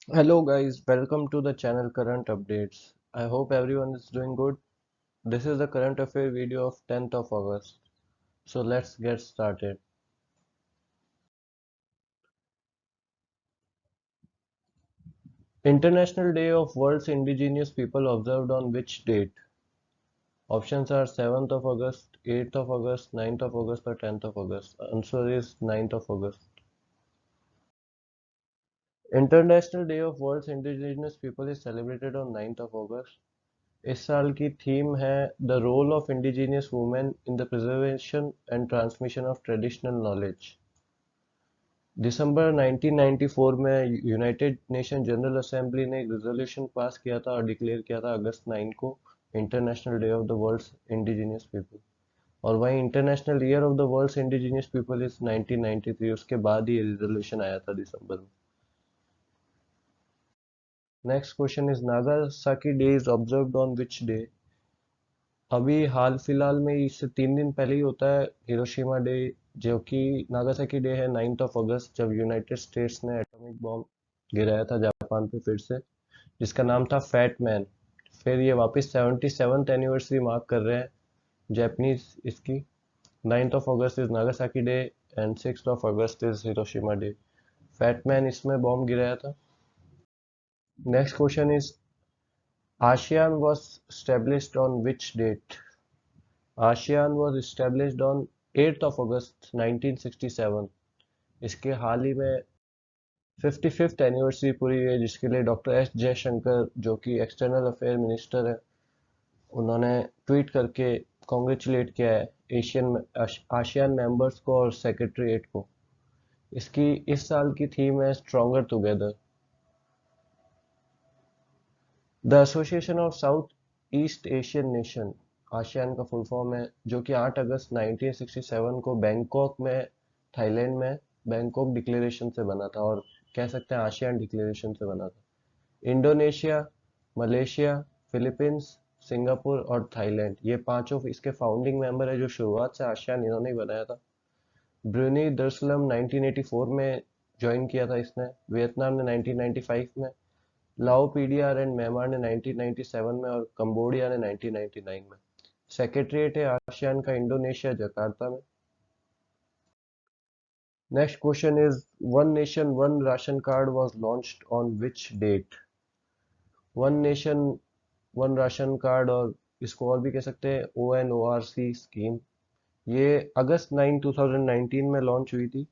Hello guys, welcome to the channel Current Updates. I hope everyone is doing good. This is the current affair video of 10th of August. So let's get started. International Day of World's Indigenous People observed on which date? Options are 7th of August, 8th of August, 9th of August or 10th of August. Answer is 9th of August. International Day of World's Indigenous People is celebrated on 9th of August. इस साल की theme है the role of indigenous women in the preservation and transmission of traditional knowledge. दिसंबर 1994 में United nation general assembly ने एक resolution pass किया था और डिक्लेयर किया था अगस्त 9 को international day of the world's indigenous people. और वहीं international year of the world's indigenous people is 1993, उसके बाद ही ये रिजोल्यूशन आया था दिसंबर में। Next question is Nagasaki day is observed on which day? अभी हाल फिलहाल में इससे 3 दिन पहले ही होता है हिरोशिमा डे, जो कि नागासाकी डे है 9 अगस्त, जब यूनाइटेड स्टेट्स ने एटॉमिक बॉम्ब गिराया था जापान पे फिर से, जिसका नाम था फैट मैन। फिर ये वापस 77th एनिवर्सरी मार्क कर रहे हैं जापानीज इसकी। 9 August is Nagasaki day and 6 August is Hiroshima day. Fat man इसमें बॉम्ब गिराया था। Next question is ASEAN was established on which date? ASEAN was established on 8th of August 1967। इसके हाल ही में 55th anniversary पूरी हुई है, जिसके लिए डॉक्टर एस जयशंकर, जो कि एक्सटर्नल अफेयर मिनिस्टर है, उन्होंने ट्वीट करके कॉन्ग्रेचुलेट किया है आसियान मेंबर्स को और सेक्रेटरीट को। इसकी इस साल की थीम है stronger together. The association of south east Asian nation, ASEAN का फुल फॉर्म है, जो कि 8 अगस्त 1967 को बैंकॉक में, थाईलैंड में बैंकॉक डिक्लेरेशन से बना था, और कह सकते हैं आसियान डिक्लेरेशन से बना था। इंडोनेशिया, मलेशिया, फिलीपींस, सिंगापुर और थाईलैंड, ये पांचों इसके फाउंडिंग मेंबर है, जो शुरुआत से आसियान इन्होंने ही बनाया था। ब्रूनेई दरसलम 1984 में ज्वाइन किया था इसने, वियतनाम ने 1995 में, लाओपीडिया एंड म्यांमार ने 1997 में और कंबोडिया ने 1999 में। सेक्रेटरीट है आसियान का इंडोनेशिया जकार्ता में। Next question is one nation one ration card was launched on which date? One nation one ration card, और इसको और भी कह सकते हैं ONORC स्कीम, ये अगस्त 9 2019 में लॉन्च हुई थी।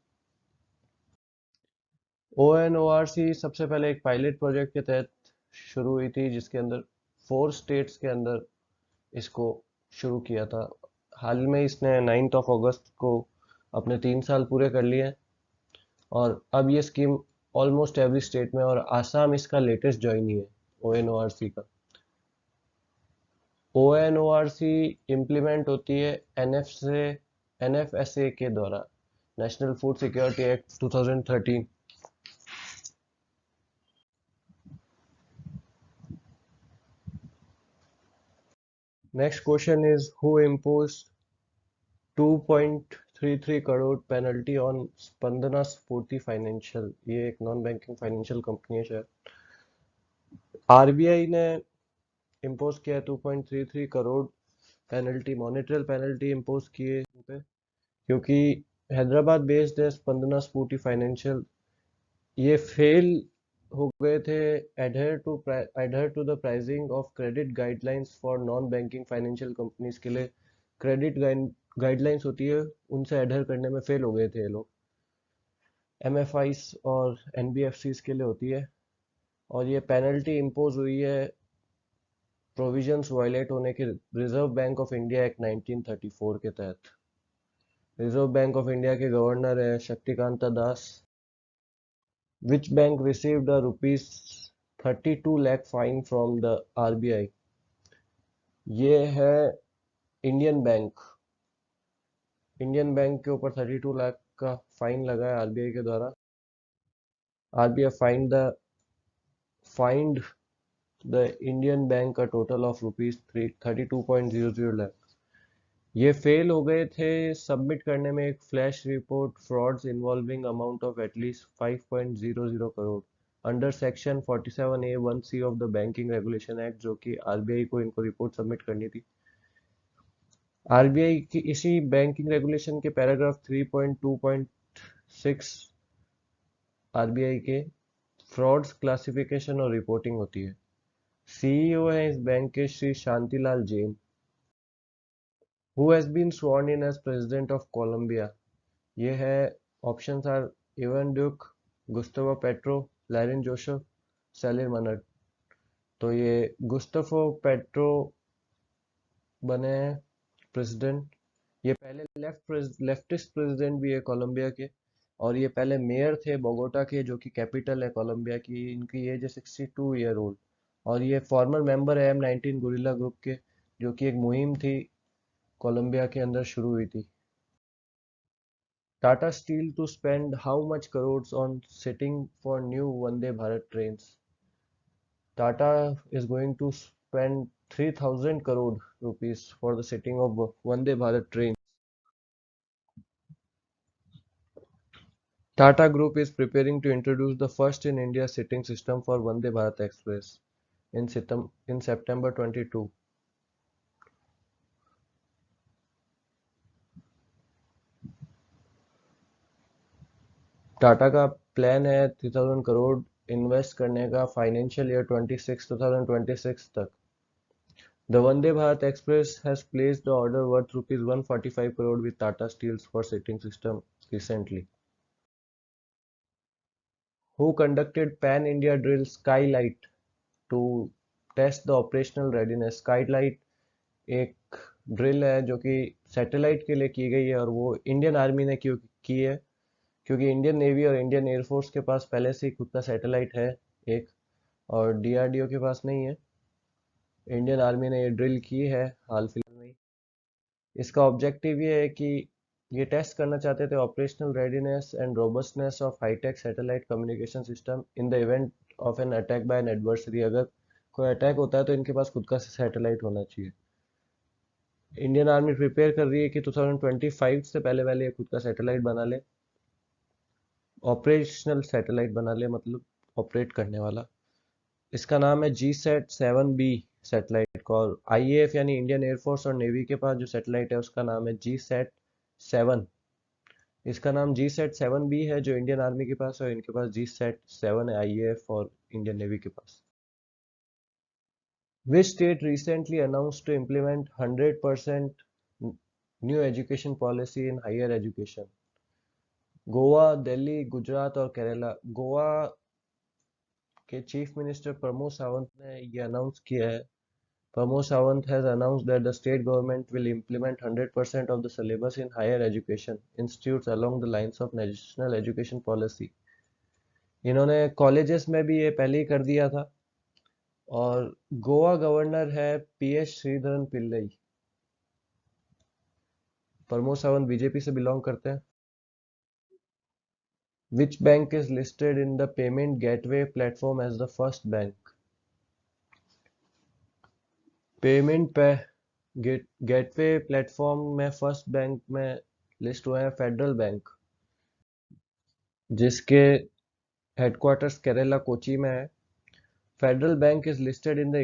ONORC सबसे पहले एक पायलट प्रोजेक्ट के तहत शुरू हुई थी, जिसके अंदर 4 स्टेट्स के अंदर इसको शुरू किया था। हाल में इसने 9 अगस्त को अपने 3 साल पूरे कर लिए हैं, और अब ये स्कीम ऑलमोस्ट एवरी स्टेट में, और आसाम इसका लेटेस्ट ज्वाइन ही है ONORC का। ONORC इम्प्लीमेंट होती है NFSA के द्वारा, national food security act 2013। Next question is who imposed 2.33 crore penalty on Spandana स्फूर्ति फाइनेंशियल, ये एक नॉन बैंकिंग फाइनेंशियल कंपनी है शायद। आरबीआई ने इम्पोज किया है 2.33 crore penalty, monetary penalty impose की है इन पे, क्योंकि हैदराबाद बेस्ड है स्पंदना स्फूर्ति फाइनेंशियल। ये फेल हो गए थे adhere to the pricing of credit guidelines for non banking financial companies के लिए क्रेडिट गाइडलाइंस होती है, उनसे एडहेर करने में फेल हो गए थे ये लोग। MFIs और NBFCs के लिए होती है, और ये पेनल्टी इम्पोज हुई है प्रोविजंस वायलेट होने के Reserve Bank of India Act 1934 के तहत। रिजर्व बैंक ऑफ इंडिया के गवर्नर है Shaktikanta Das. Which bank received a rupees 32 lakh fine from the RBI? ये है इंडियन बैंक। इंडियन बैंक के ऊपर 32 लाख का फाइन लगा है RBI के द्वारा। RBI find the Indian bank a total of rupees 32.00 lakh। ये फेल हो गए थे सबमिट करने में एक flash report frauds involving amount of at least 5.00 crore, under section 47A(1)(c) of the banking regulation act, जो कि आरबीआई को इनको रिपोर्ट सबमिट करनी थी। आरबीआई की इसी बैंकिंग रेगुलेशन के पैराग्राफ 3.2.6 आरबीआई के फ्रॉड्स क्लासिफिकेशन और रिपोर्टिंग होती है। सीईओ है इस बैंक के Shri Shantilal Jain. Who has been sworn in as president of Colombia? ये है, options are Ivan Duque, Gustavo Petro, Larin Joseph, सेलिर मनट। तो ये गुस्तावो पेट्रो बने हैं प्रेसिडेंट। ये पहले लेफ्टिस्ट प्रेसिडेंट भी है कोलंबिया के, और ये पहले मेयर थे बोगोटा के, जो कि कैपिटल है कोलंबिया की। इनकी एज है 62 ईयर ओल्ड, और ये फॉर्मर मेंबर है M19 गुरिल्ला ग्रुप के, जो कि एक मुहिम थी कोलंबिया के अंदर शुरू हुई थी। Tata steel to spend how much crores on seating for new Vande Bharat trains? Tata is going to spend 3,000 crore rupees for the setting of Vande Bharat train. Tata Group is preparing to introduce the first in India sitting system for Vande Bharat Express in September 22. Tata का plan है 3,000 crore invest करने का financial year 2026 तक। The Vande Bharat Express has placed the order worth rupees 145 crore with Tata Steels for sitting system recently. Who conducted Pan-India drill Skylight to test the operational readiness? Skylight एक drill है जो कि satellite के लिए की गई है, और वो इंडियन आर्मी ने क्यों की है? क्योंकि इंडियन नेवी और इंडियन एयरफोर्स के पास पहले से ही खुद का सैटेलाइट है एक, और डीआरडीओ के पास नहीं है। इंडियन आर्मी ने ये ड्रिल की है हाल फिलहाल में ही। इसका ऑब्जेक्टिव ये है कि ये टेस्ट करना चाहते थे operational readiness and robustness of high tech satellite communication system in the event of an attack by an adversary. अगर कोई अटैक होता है तो इनके पास खुद का सैटेलाइट होना चाहिए। इंडियन आर्मी प्रिपेयर कर रही है कि 2025 से पहले पहले ये खुद का सैटेलाइट बना ले, ऑपरेशनल सैटेलाइट बना ले, मतलब ऑपरेट करने वाला। इसका नाम है GSAT-7B सैटेलाइट का, और आईएएफ यानी इंडियन एयरफोर्स और नेवी के पास जो सैटेलाइट है उसका नाम है GSAT-7। इसका नाम GSAT-7B है जो इंडियन आर्मी के पास है, और इनके पास GSAT-7 है आईएएफ और इंडियन नेवी के पास। Which state recently announced to implement 100% new education policy in higher education? Goa, Delhi, Gujarat और केरला। गोवा के चीफ मिनिस्टर प्रमोद सावंत ने ये अनाउंस किया है। Pramod Sawant has announced that the state government will implement 100% of the syllabus in higher education institutes along the lines of national education policy. इन्होंने colleges में भी ये पहले ही कर दिया था। और गोवा गवर्नर है PS श्रीधरन पिल्लई। प्रमोद सावंत बीजेपी से बिलोंग करते हैं। Which bank is listed in the payment gateway platform as the first bank? Payment पे गेटवे प्लेटफॉर्म में फर्स्ट बैंक में लिस्ट हुए हैं फेडरल बैंक, जिसके हेडक्वार्टर्स केरला कोची में है। Federal bank is listed in the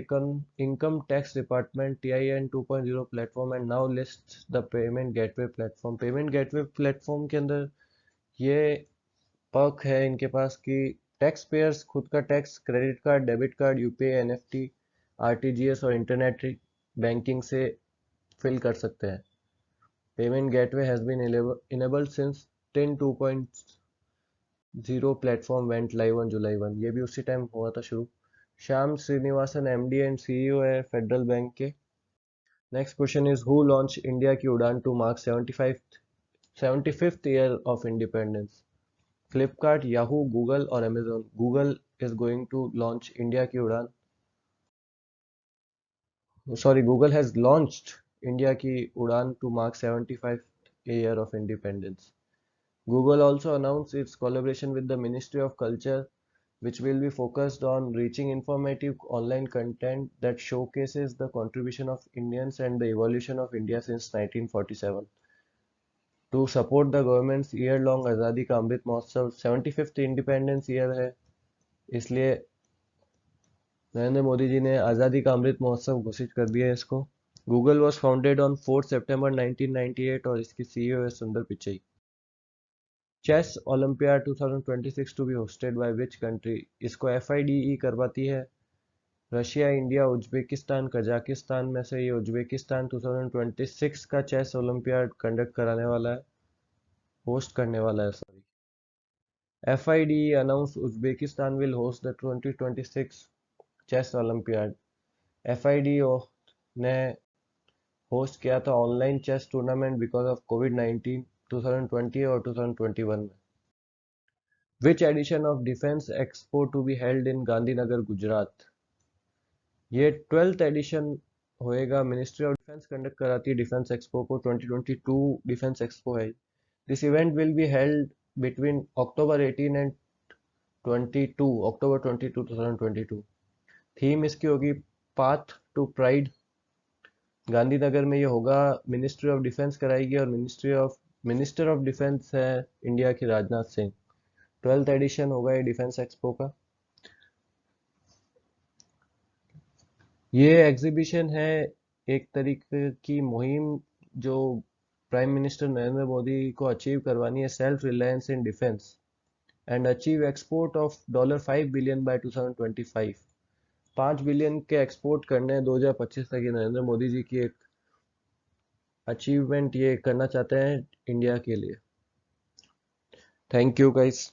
income tax department TIN 2.0 platform and now list the payment gateway platform. Payment gateway platform के अंदर ये पर्क है इनके पास कि टैक्स पेयर्स खुद का tax credit card, debit card, UPI, NFT, RTGS और internet banking से फिल कर सकते हैं। Payment gateway has been enabled since 10 2.0 platform went live on July 1। ये भी उसी टाइम हुआ था शुरू। Shyam Srinivasan MD and CEO है फेडरल बैंक के। Next question is who launch India की Udaan to mark 75th year of independence? Flipkart, Yahoo, Google और Amazon. Google is going to launch India की Udaan, sorry, Google has launched India की Udaan to mark 75th year of independence. Google also announced its collaboration with the Ministry of Culture, which will be focused on reaching informative online content that showcases the contribution of Indians and the evolution of India since 1947. To support the government's year-long Azadi Ka Amrit Mahotsav, 75th Independence Year है, इसलिए नरेंद्र मोदी जी ने आज़ादी का अमृत महोत्सव घोषित कर दिया है इसको। गूगल वॉज फाउंडेड ऑन 4 सितंबर 1998 और इसकी सीईओ है Sundar Pichai. Chess olympiad 2026 to be hosted by which country? इसको एफआईडीई करवाती है। रशिया, इंडिया, उज्बेकिस्तान, कजाकिस्तान में से ये उज्बेकिस्तान 2026 का चेस ओलंपियाड कंडक्ट कराने वाला है, होस्ट करने वाला है, sorry. FIDE announced Uzbekistan will host the 2026 chess Olympiad. FIDE ने होस्ट किया था online chess tournament because of covid 2020 और 2021 में। Which edition of defence expo to be held in Gandhinagar, Gujarat? ये 12th एडिशन होएगा। मिनिस्ट्री ऑफ डिफेंस कंडक्ट कराती है defence expo को। 2022 डिफेंस एक्सपो है। This event will be held between October 18 and 22 October 22 2022। Theme इसकी होगी पाथ टू प्राइड। गांधीनगर में ये होगा। मिनिस्ट्री ऑफ डिफेंस कराएगी और मिनिस्टर ऑफ डिफेंस है इंडिया की राजनाथ सिंह। 12th एडिशन होगा ये डिफेंस एक्सपो का। ये एग्जीबिशन है एक तरीके की मुहिम जो प्राइम मिनिस्टर नरेंद्र मोदी को अचीव करवानी है, self reliance in defence and achieve export of $5 billion bye 2025। 5 billion के एक्सपोर्ट करने हैं 2025 तक। ये नरेंद्र मोदी जी की एक अचीवमेंट ये करना चाहते हैं इंडिया के लिए। Thank you guys.